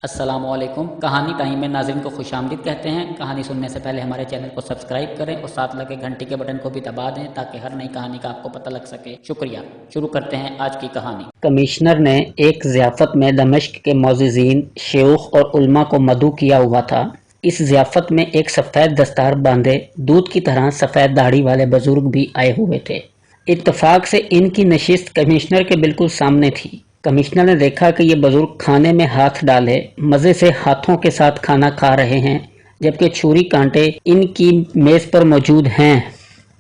अस्सलाम वालेकुम। कहानी टाइम में नाज़रीन को खुश आमदीद कहते हैं। कहानी सुनने से पहले हमारे चैनल को सब्सक्राइब करें और साथ लगे घंटी के बटन को भी दबा दें ताकि हर नई कहानी का आपको पता लग सके। शुक्रिया। शुरू करते हैं आज की कहानी। कमिश्नर ने एक ज़ियाफ़त में दमिश्क के मोअज़्ज़िज़ीन, शयूख और उलमा को मदऊ किया हुआ था। इस ज़ियाफ़त में एक सफ़ेद दस्तार बांधे, दूध की तरह सफ़ेद दाढ़ी वाले बुजुर्ग भी आए हुए थे। इत्तफाक से इनकी नशिस्त कमिश्नर के बिल्कुल सामने थी। कमिश्नर ने देखा कि ये बुजुर्ग खाने में हाथ डाले मज़े से हाथों के साथ खाना खा रहे हैं, जबकि छुरी कांटे इनकी मेज़ पर मौजूद हैं।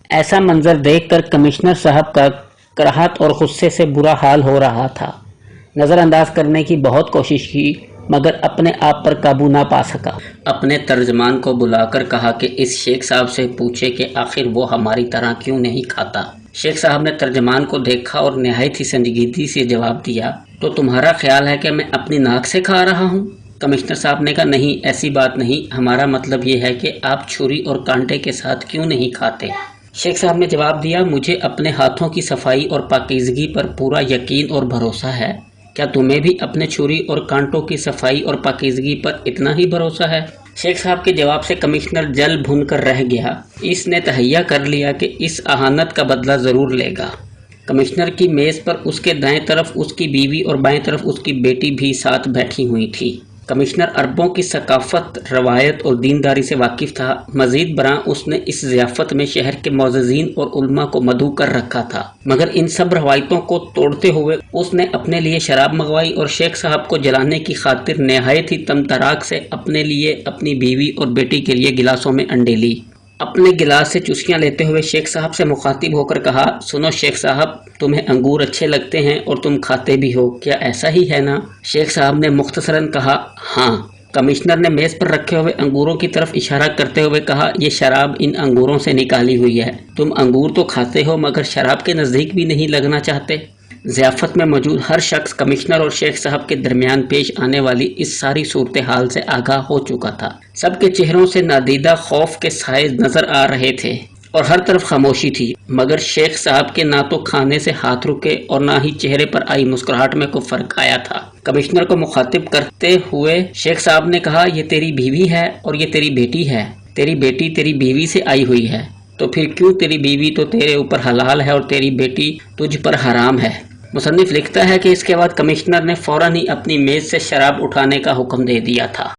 ऐसा मंजर देखकर कमिश्नर साहब का कराहत और गुस्से से बुरा हाल हो रहा था। नज़रअंदाज करने की बहुत कोशिश की मगर अपने आप पर काबू ना पा सका। अपने तर्जमान को बुलाकर कहा कि इस शेख साहब से पूछे कि आखिर वो हमारी तरह क्यों नहीं खाता। शेख साहब ने तर्जमान को देखा और नहायत ही संजीदगी से जवाब दिया, तो तुम्हारा ख्याल है कि मैं अपनी नाक से खा रहा हूँ? कमिश्नर साहब ने कहा, नहीं, ऐसी बात नहीं, हमारा मतलब ये है कि आप छुरी और कांटे के साथ क्यों नहीं खाते। शेख साहब ने जवाब दिया, मुझे अपने हाथों की सफाई और पाकीज़गी पर पूरा यकीन और भरोसा है। क्या तुम्हें भी अपने छुरी और कांटों की सफाई और पाकीज़गी पर इतना ही भरोसा है? शेख साहब के जवाब से कमिश्नर जल भुन कर रह गया। इसने तहैया कर लिया कि इस अहानत का बदला ज़रूर लेगा। कमिश्नर की मेज़ पर उसके दाएं तरफ उसकी बीवी और बाएं तरफ उसकी बेटी भी साथ बैठी हुई थी। कमिश्नर अरबों की सकाफत, रवायत और दीनदारी से वाकिफ़ था। मज़ीद बरां उसने इस ज़ियाफ़त में शहर के मोअज़्ज़िज़ीन और उलमा को मदऊ कर रखा था, मगर इन सब रवायतों को तोड़ते हुए उसने अपने लिए शराब मंगवाई और शेख साहब को जलाने की खातिर नहायत ही तमतराक से अपने लिए, अपनी बीवी और बेटी के लिए गिलासों में अंडे ली। अपने गिलास से चुस्कियां लेते हुए शेख साहब से मुखातिब होकर कहा, सुनो शेख साहब, तुम्हें अंगूर अच्छे लगते हैं और तुम खाते भी हो, क्या ऐसा ही है ना? शेख साहब ने मुख्तसरन कहा, हाँ। कमिश्नर ने मेज़ पर रखे हुए अंगूरों की तरफ इशारा करते हुए कहा, ये शराब इन अंगूरों से निकाली हुई है। तुम अंगूर तो खाते हो मगर शराब के नज़दीक भी नहीं लगना चाहते। ज़ियाफ़त में मौजूद हर शख्स कमिश्नर और शेख साहब के दरमियान पेश आने वाली इस सारी सूरत हाल से आगाह हो चुका था। सबके चेहरों से नादीदा खौफ के साए नजर आ रहे थे और हर तरफ खामोशी थी, मगर शेख साहब के ना तो खाने से हाथ रुके और ना ही चेहरे पर आई मुस्कुराहट में कोई फर्क आया था। कमिश्नर को मुखातिब करते हुए शेख साहब ने कहा, ये तेरी बीवी है और ये तेरी बेटी है। तेरी बेटी तेरी बीवी से आई हुई है, तो फिर क्यों तेरी बीवी तो तेरे ऊपर हलाल है और तेरी बेटी तुझ पर हराम है। मुसन्निफ लिखता है कि इसके बाद कमिश्नर ने फौरन ही अपनी मेज़ से शराब उठाने का हुक्म दे दिया था।